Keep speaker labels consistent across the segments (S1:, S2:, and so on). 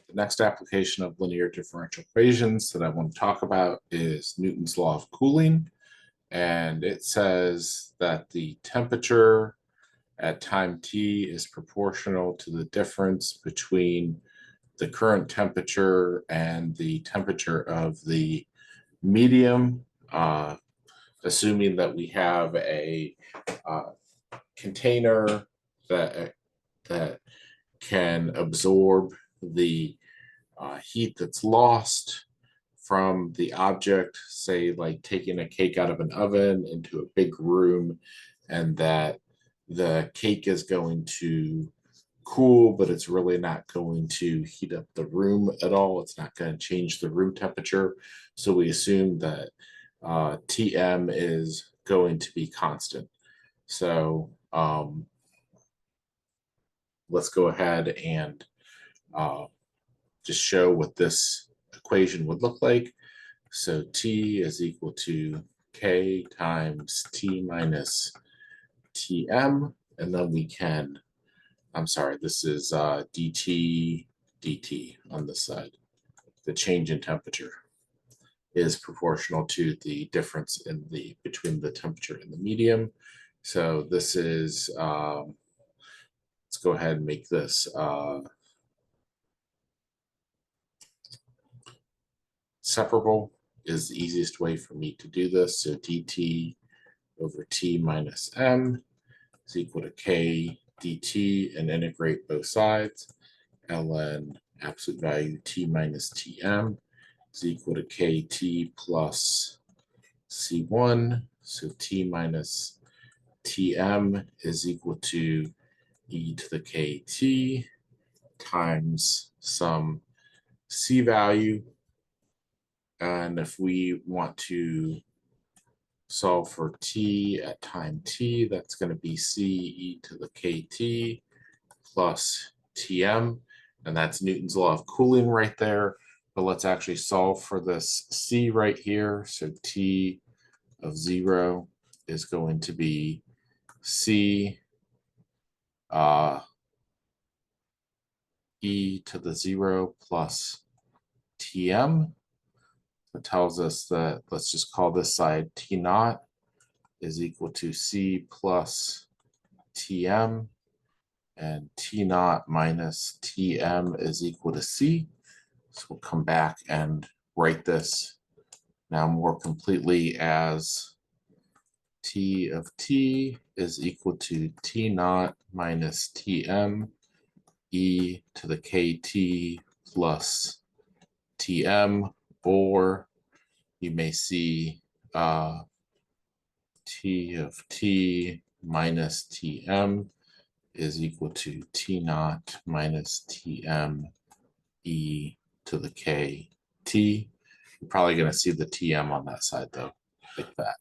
S1: The next application of linear differential equations that I want to talk about is Newton's law of cooling. And it says that the temperature at time t is proportional to the difference between the current temperature and the temperature of the medium, assuming that we have a container that can absorb the heat that's lost from the object, say like taking a cake out of an oven into a big room, and that the cake is going to cool, but it's really not going to heat up the room at all. It's not going to change the room temperature. So we assume that Tm is going to be constant. So let's go ahead and just show what this equation would look like. So T is equal to K times T minus Tm, and then we can, I'm sorry, this is dt on this side. The change in temperature is proportional to the difference in between the temperature and the medium. So this is, let's go ahead and make this separable. Is the easiest way for me to do this. So dt over t minus m is equal to k dt, and integrate both sides. Ln absolute value t minus tm is equal to kt plus c1. So t minus tm is equal to e to the kt times some c value. And if we want to solve for t at time t, that's going to be c e to the kt plus tm. And that's Newton's law of cooling right there. But let's actually solve for this c right here. So t of 0 is going to be c e to the 0 plus tm. It tells us that, let's just call this side T naught is equal to C plus Tm, and T naught minus Tm is equal to C. So we'll come back and write this now more completely as T of T is equal to T naught minus Tm e to the kt plus Tm, or you may see T of T minus Tm is equal to T naught minus Tm e to the kt. You're probably going to see the Tm on that side though, like that.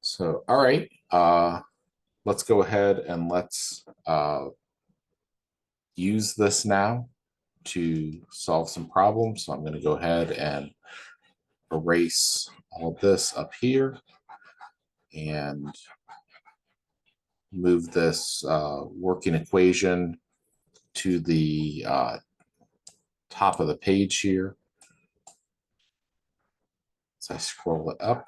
S1: So, all right, let's go ahead and let's use this now to solve some problems. So I'm going to go ahead and erase all of this up here and move this working equation to the top of the page here. As I scroll it up.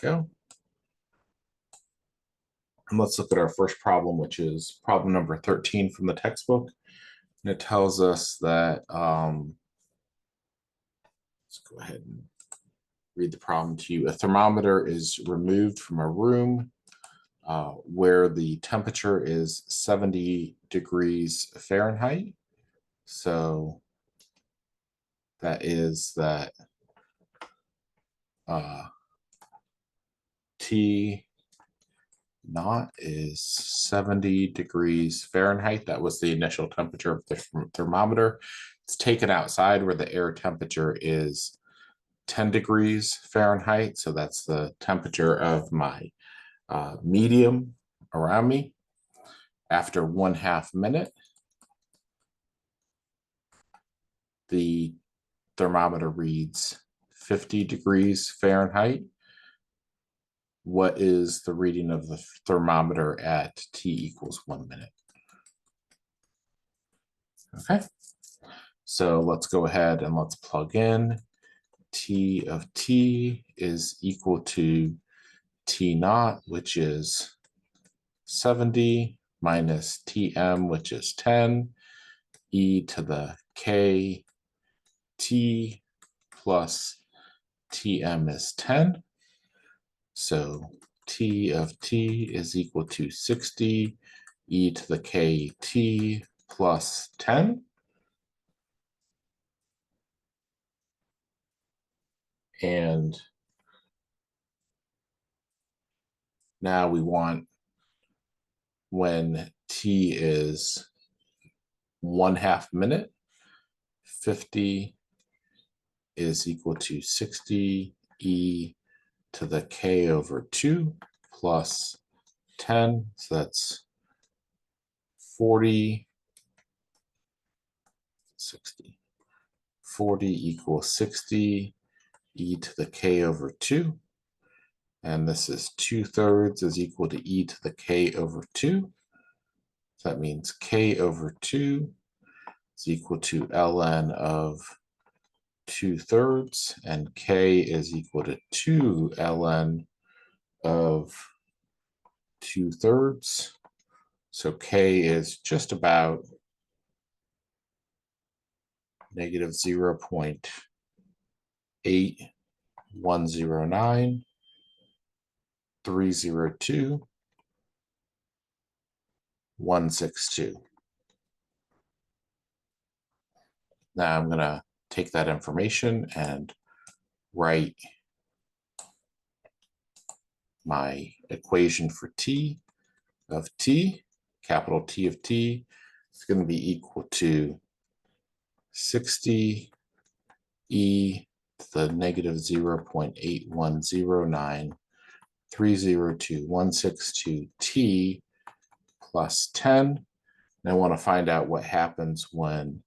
S1: Go. And let's look at our first problem, which is problem number 13 from the textbook. And it tells us that, let's go ahead and read the problem to you. A thermometer is removed from a room where the temperature is 70 degrees Fahrenheit. So that is that T naught is 70 degrees Fahrenheit. That was the initial temperature of the thermometer. It's taken outside where the air temperature is 10 degrees Fahrenheit. So that's the temperature of my medium around me. After 1/2 minute, the thermometer reads 50 degrees Fahrenheit. what is the reading of the thermometer at t = 1 minute? Okay, so let's go ahead and let's plug in. T of t is equal to T naught, which is 70, minus Tm, which is 10, e to the k t plus Tm is 10. So T of t is equal to 60 e to the kt plus 10. And now we want when t is 1/2 minute, 50 is equal to 60 e to the k over 2 plus 10. So that's 40, 60. 40 equals 60 e to the k over 2. And this is 2/3 is equal to e to the k over 2. So that means k over 2 is equal to ln of 2/3, and k is equal to 2 ln of 2/3. So k is just about negative 0.8109, 302, 162. Now I'm going to take that information and write my equation for t of t, capital T of t, is going to be equal to 60 e to the negative 0.8109, 302, 162 t plus 10. And I want to find out what happens when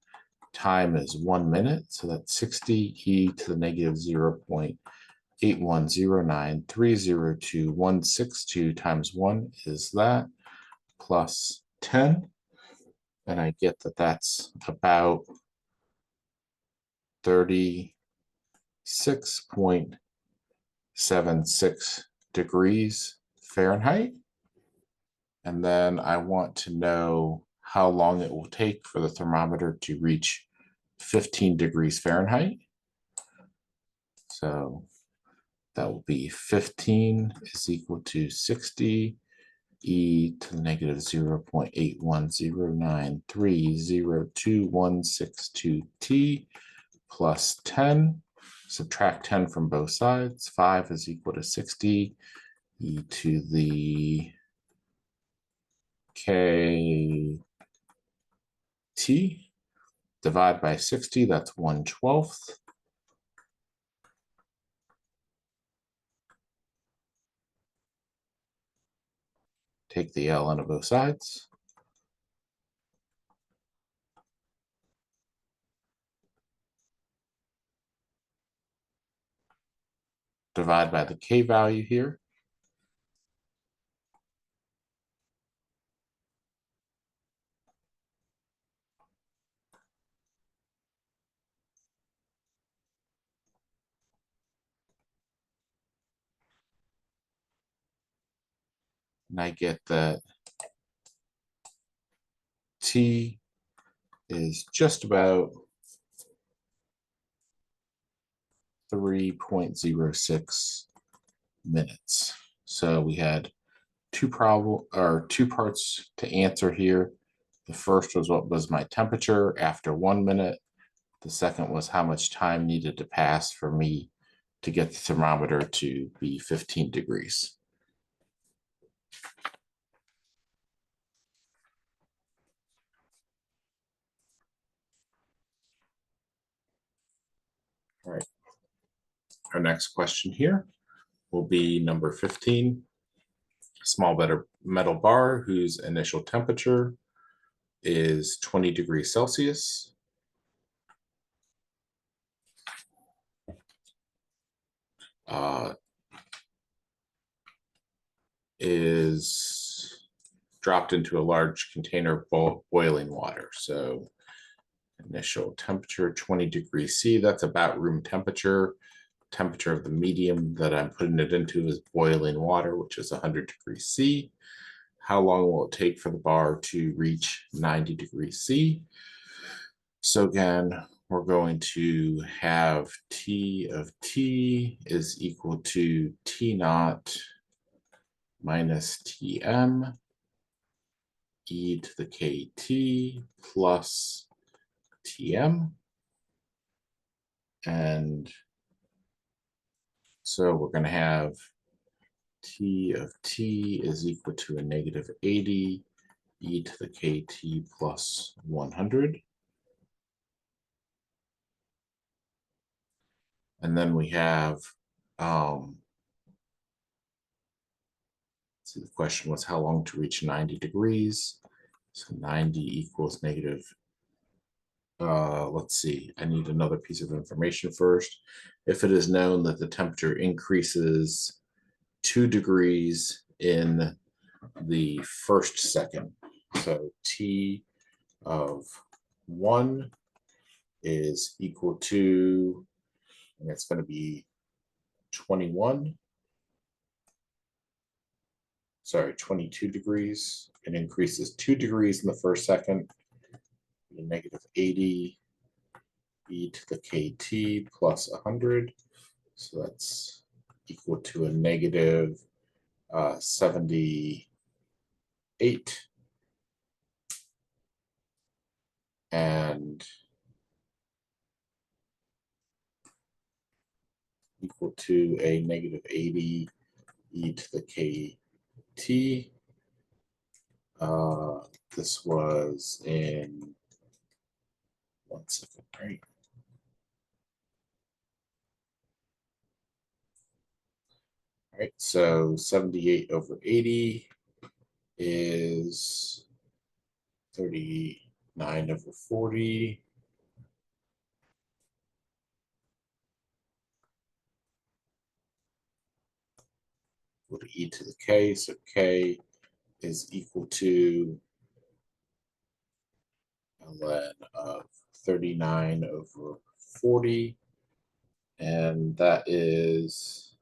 S1: time is 1 minute. So that's 60 e to the negative 0.8109, 302, 162 times 1 is that, plus 10. And I get that that's about 36.76 degrees Fahrenheit. And then I want to know how long it will take for the thermometer to reach 15 degrees Fahrenheit. So that will be 15 is equal to 60 e to the negative 0.8109302.162t plus 10. Subtract 10 from both sides. 5 is equal to 60 e to the kt. Divide by 60, that's 1/12. Take the ln of both sides. Divide by the k value here. And I get that t is just about 3.06 minutes. So we had two parts to answer here. The first was what was my temperature after 1 minute. The second was how much time needed to pass for me to get the thermometer to be 15 degrees. All right. Our next question here will be number 15. A small metal bar whose initial temperature is 20 degrees Celsius. is dropped into a large container of boiling water. So initial temperature 20 degrees C, that's about room temperature. Temperature of the medium that I'm putting it into is boiling water, which is 100 degrees C. How long will it take for the bar to reach 90 degrees C? So again, we're going to have T of T is equal to T naught minus Tm e to the kt plus Tm. And so we're going to have T of T is equal to a negative 80 e to the kt plus 100. And then we have, so the question was how long to reach 90 degrees. So 90 equals negative, let's see, I need another piece of information first. If it is known that the temperature increases 2 degrees in the first second, so T of 1 is equal to, and it's going to be 22 degrees. It increases 2 degrees in the first second, negative 80 e to the kt plus 100. So that's equal to a negative 78. And equal to a negative 80 e to the kt. This was in 1 second, right? All right, so 78 over 80 is 39 over 40. Equal to e to the k, so k is equal to ln of 39 over 40, and that is,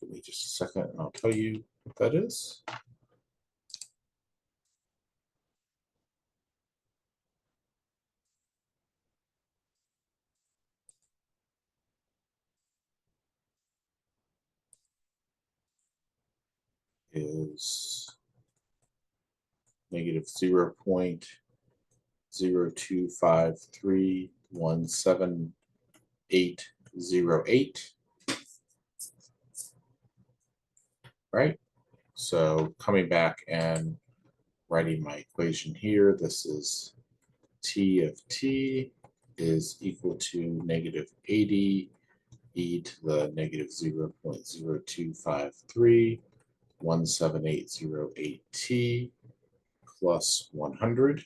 S1: give me just a second and I'll tell you what that is. Is negative 0.025317808, right? So coming back and writing my equation here, this is T of T is equal to negative 80 e to the negative 0.0253178808t plus 100.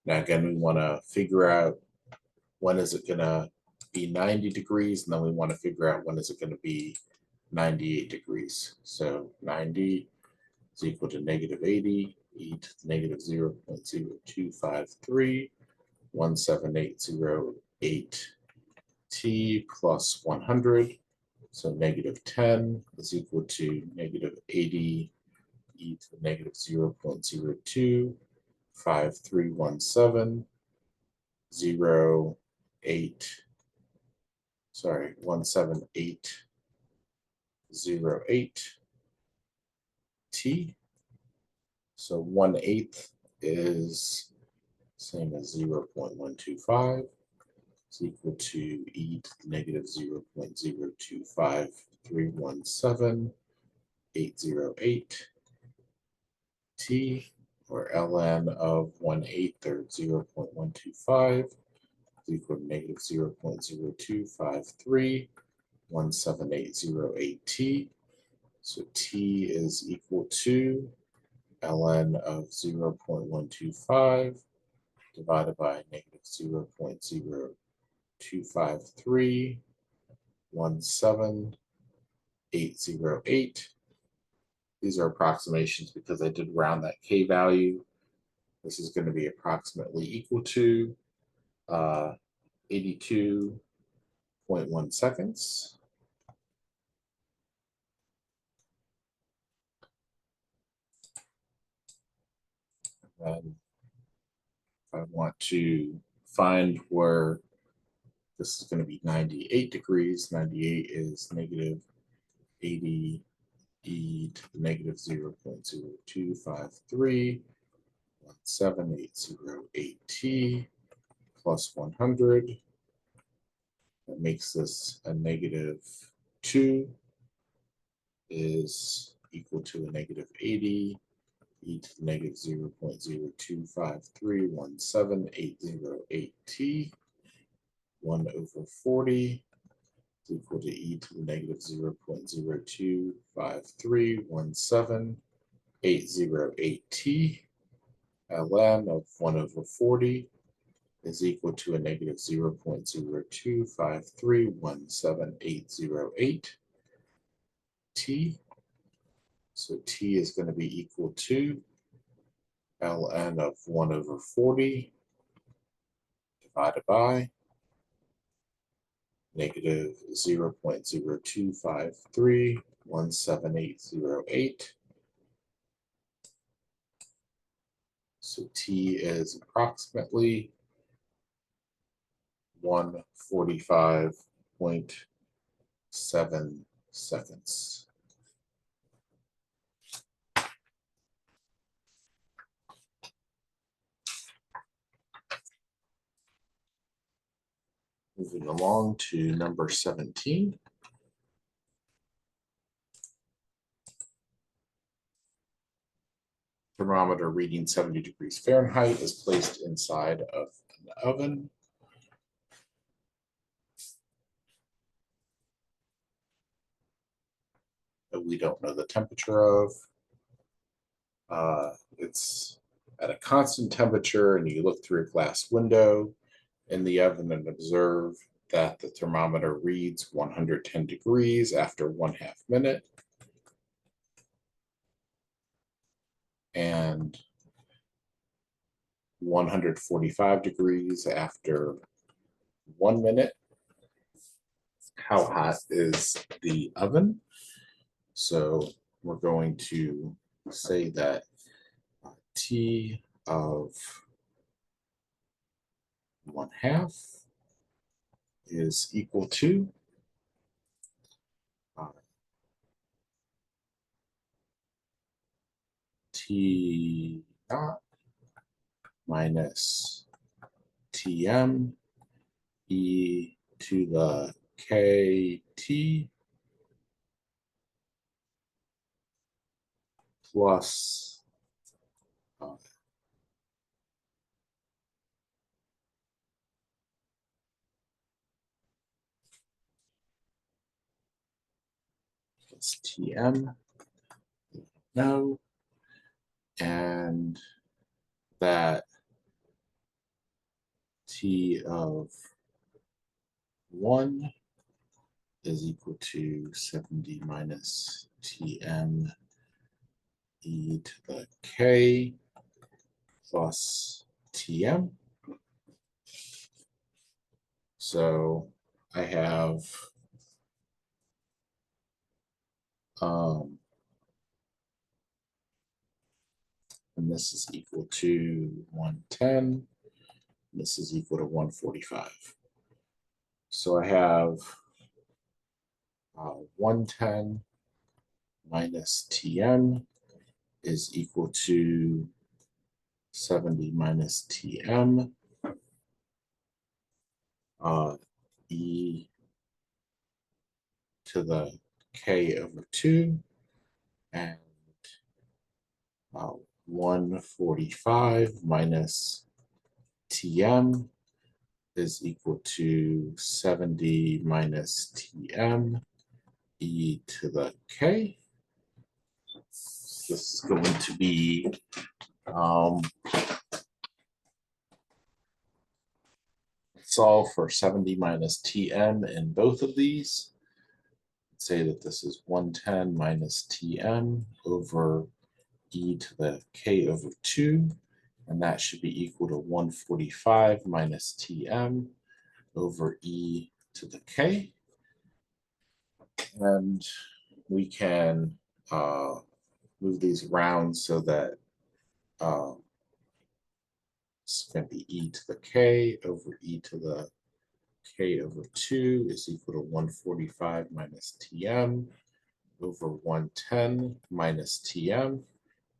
S1: Now again, we want to figure out when is it going to be 90 degrees, and then we want to figure out when is it going to be 98 degrees. So 90 is equal to negative 80 e to the negative 0.025317808t plus 100. So negative 10 is equal to negative 80 e to the negative 0.023531708 t. So 1/8 is same as 0.125. Is equal to e to the negative 0.025317808 t, or ln of 1/8 or 0.125 is equal to negative 0.0253178808t. So t is equal to ln of 0.125 divided by negative 0.0253 253.17808. These are approximations because I did round that K value. This is going to be approximately equal to 82.1 seconds. And I want to find where this is going to be 98 degrees. 98 is negative 80 e to the negative 0.0253.17808 plus 100. That makes this a negative 2 is equal to a negative 80 e to the negative 0.0253178808t. 1 over 40 is equal to e to the negative 0.0253178808t. ln of 1 over 40 is equal to a negative 0.0253178808 t. So t is going to be equal to ln of 1 over 40 divided by negative 0.0253178808. So t is approximately 145.7 seconds. Moving along to number 17. Thermometer reading 70 degrees Fahrenheit is placed inside of an oven. That we don't know the temperature of. It's at a constant temperature, and you look through a glass window in the oven and observe that the thermometer reads 110 degrees after 1/2 minute and 145 degrees after 1 minute. How hot is the oven? So we're going to say that T of 1/2 is equal to T naught minus Tm e to the kt plus Tm, no, and that T of 1 is equal to 70 minus Tm e to the k plus Tm. So I have and this is equal to 110. This is equal to 145. So I have 110 minus Tm is equal to 70 minus Tm e to the k over 2, and 145 minus Tm is equal to 70 minus Tm e to the k. This is going to be solve for 70 minus Tm in both of these. Say that this is 110 minus Tm over e to the k over 2, and that should be equal to 145 minus Tm over e to the k. And we can move these around so that it's going to be e to the k over e to the k over 2 is equal to 145 minus Tm over 110 minus Tm.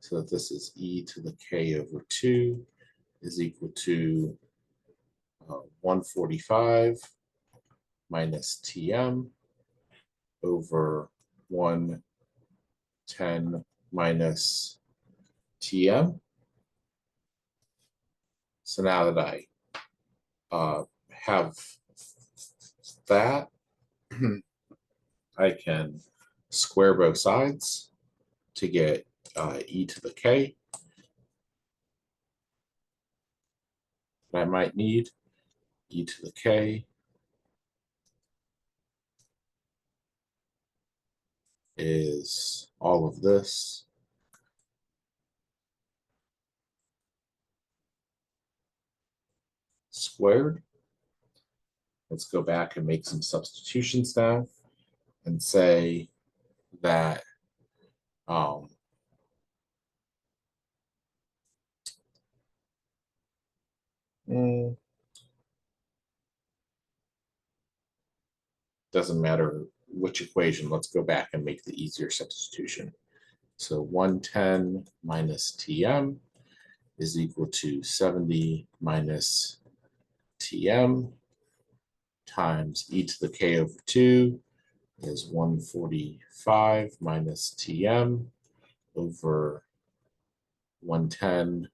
S1: So that this is e to the k over 2 is equal to 145 minus Tm over 110 minus Tm. So now that I have that, I can square both sides to get e to the k that I might need. E to the k is all of this squared. Let's go back and make some substitutions now and say that doesn't matter which equation. Let's go back and make the easier substitution. So 110 minus Tm is equal to 70 minus Tm times e to the k over 2 is 145 minus Tm over 110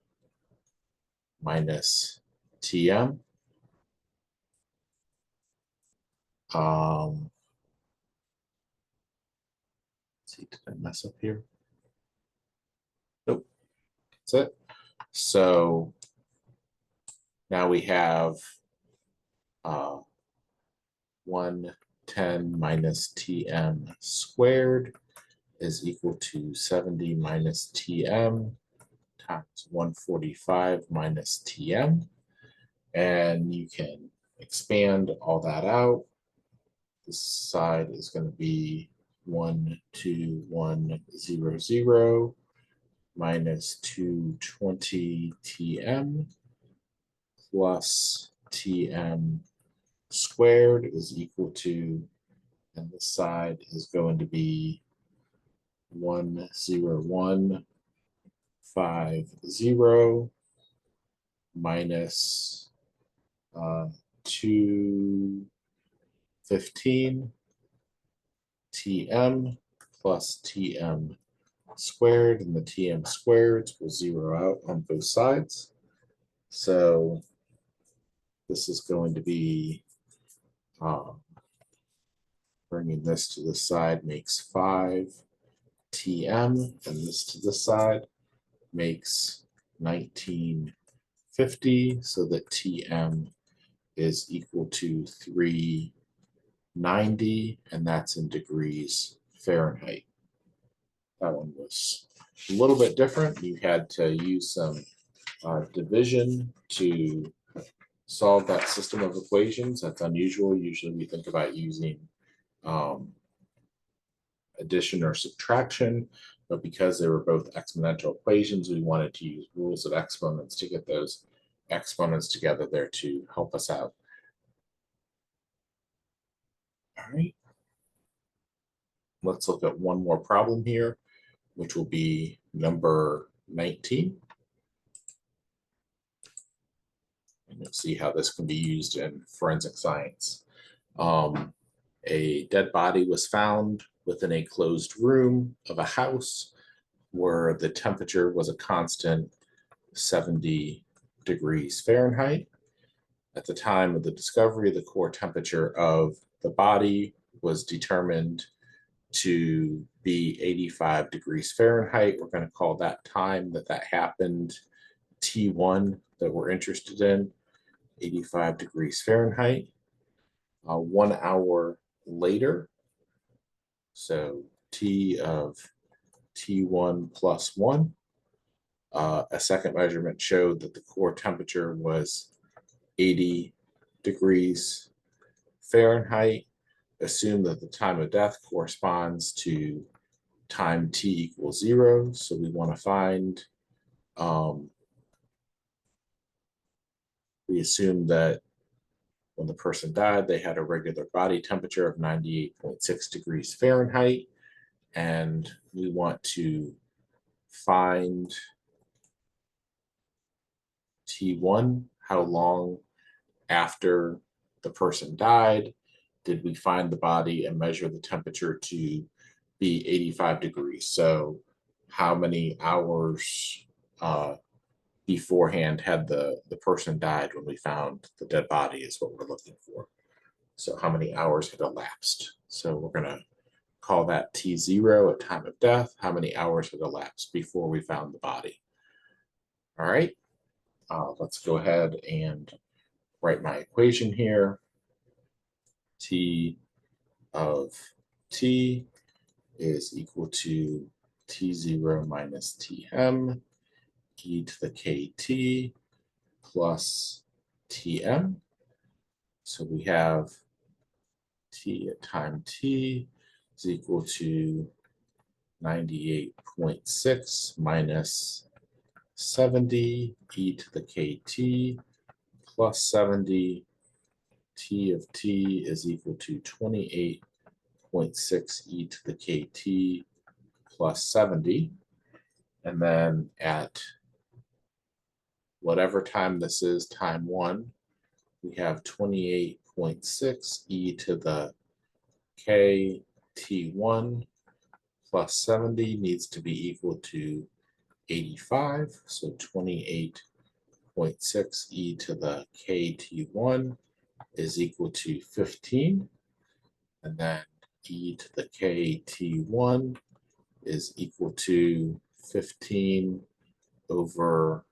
S1: minus Tm. Let's see, did I mess up here? Nope, that's it. So now we have 110 minus Tm squared is equal to 70 minus Tm times 145 minus Tm. And you can expand all that out. This side is going to be 12100 minus 220 Tm plus Tm squared is equal to, and this side is going to be 10150 minus 215 Tm plus Tm squared, and the Tm squareds will zero out on both sides. So this is going to be, bringing this to the side makes 5 Tm, and this to the side makes 1950, so that Tm is equal to 390, and that's in degrees Fahrenheit. That one was a little bit different. You had to use some division to solve that system of equations. That's unusual. Usually we think about using addition or subtraction, but because they were both exponential equations, we wanted to use rules of exponents to get those exponents together there to help us out. All right. Let's look at one more problem here, which will be number 19. And you'll see how this can be used in forensic science. A dead body was found within a closed room of a house where the temperature was a constant 70 degrees Fahrenheit. At the time of the discovery, the core temperature of the body was determined to be 85 degrees Fahrenheit. We're going to call that time that happened T1 that we're interested in. 85 degrees Fahrenheit. 1 hour later, so T of T1 plus 1, a second measurement showed that the core temperature was 80 degrees Fahrenheit. Assume that the time of death corresponds to time t equals 0. So we want to find, we assume that when the person died, they had a regular body temperature of 98.6 degrees Fahrenheit. And we want to find T1, how long after the person died did we find the body and measure the temperature to be 85 degrees. So how many hours beforehand had the person died when we found the dead body is what we're looking for. So how many hours had elapsed? So we're going to call that T0 at time of death. How many hours had elapsed before we found the body? All right, let's go ahead and write my equation here. T of T is equal to T0 minus Tm e to the kt plus Tm. So we have T at time t is equal to 98.6 minus 70 e to the kt plus 70. T of t is equal to 28.6 e to the kt plus 70. And then at whatever time this is, time 1, we have 28.6 e to the k t1 plus 70 needs to be equal to 85. So 28.6 e to the kt1 is equal to 15. And then e to the kt1 is equal to 15 over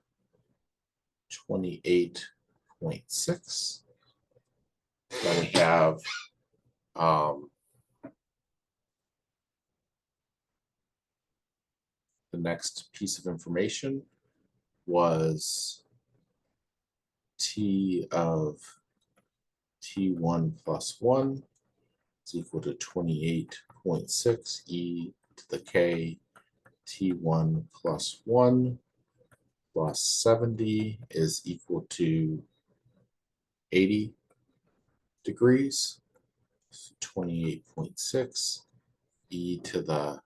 S1: 28.6. Then we have the next piece of information was T of T1 plus 1 is equal to 28.6 e to the k T1 plus 1 plus 70 is equal to 80 degrees. So 28.6 e to the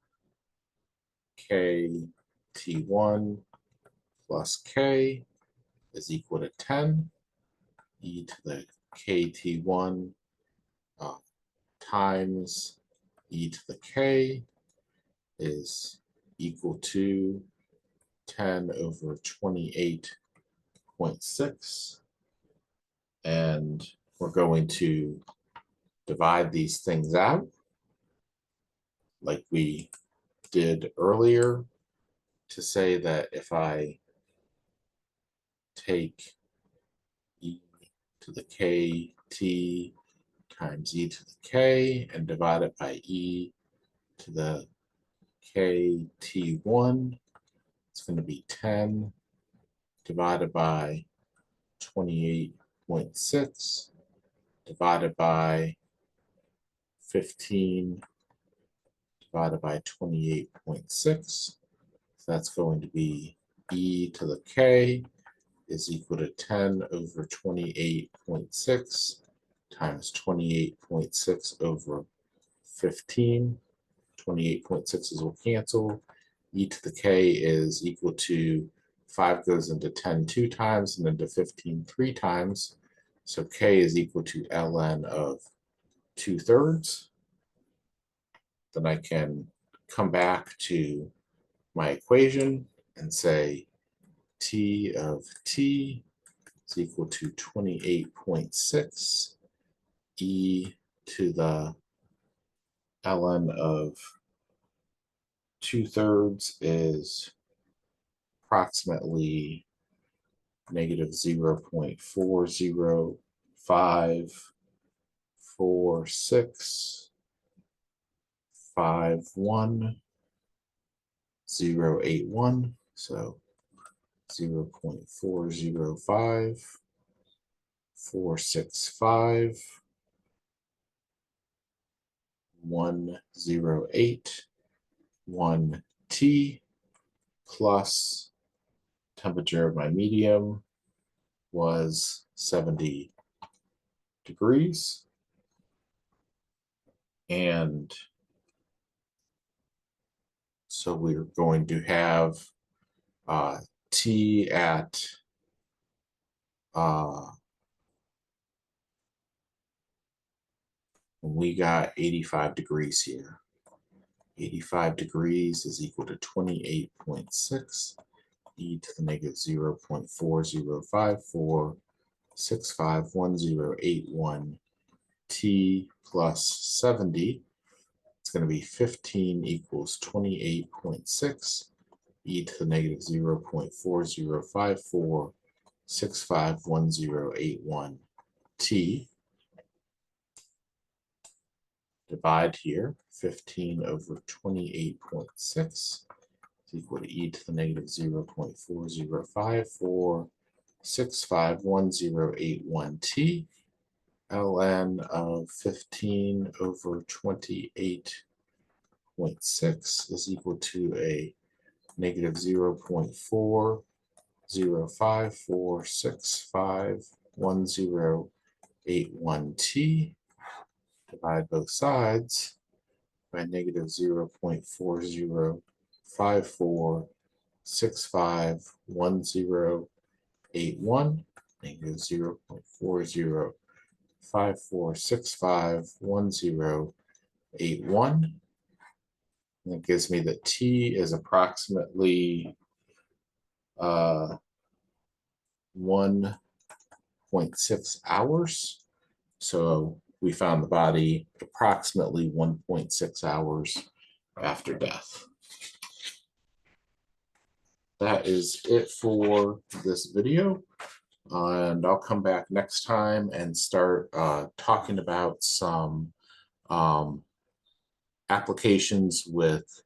S1: k T1 plus k is equal to 10. E to the kt1 times e to the k is equal to 10 over 28.6. And we're going to divide these things out like we did earlier to say that if I take e to the kt times e to the k and divide it by e to the kt1, it's going to be 10 divided by 28.6 divided by 15 divided by 28.6. So that's going to be e to the k is equal to 10 over 28.6 times 28.6 over 15. 28.6's will cancel. E to the k is equal to 5 goes into 10 2 times and into 15 3 times. So k is equal to ln of 2/3. Then I can come back to my equation and say T of t is equal to 28.6 e to the ln of 2/3 is approximately negative 0.405465181. So 0.405465108 plus temperature of my medium was 70 degrees. And so we're going to have T at we got 85 degrees here. 85 degrees is equal to 28.6 e to the negative 0.405465108 t plus 70. It's going to be 15 equals 28.6 e to the negative 0.4054651081 t. Divide here, 15 over 28.6 is equal to e to the negative 0.4054651081 t. ln of 15 over 28.6 is equal to a negative 0.4054651081 t. Divide both sides by negative 0.4054651081, negative 0.4054651081. And that gives me that T is approximately 1.6 hours. So we found the body approximately 1.6 hours after death. That is it for this video. And I'll come back next time and start talking about some applications with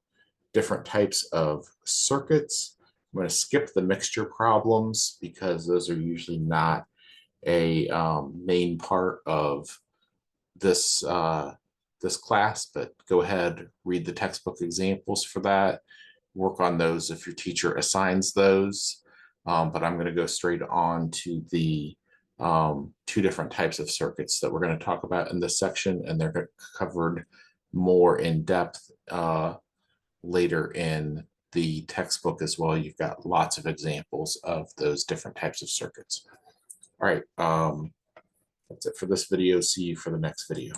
S1: different types of circuits. I'm going to skip the mixture problems because those are usually not a main part of this this class, but go ahead, read the textbook examples for that, work on those if your teacher assigns those. But I'm going to go straight on to the two different types of circuits that we're going to talk about in this section, and they're covered more in depth later in the textbook as well. You've got lots of examples of those different types of circuits. All right, that's it for this video. See you for the next video.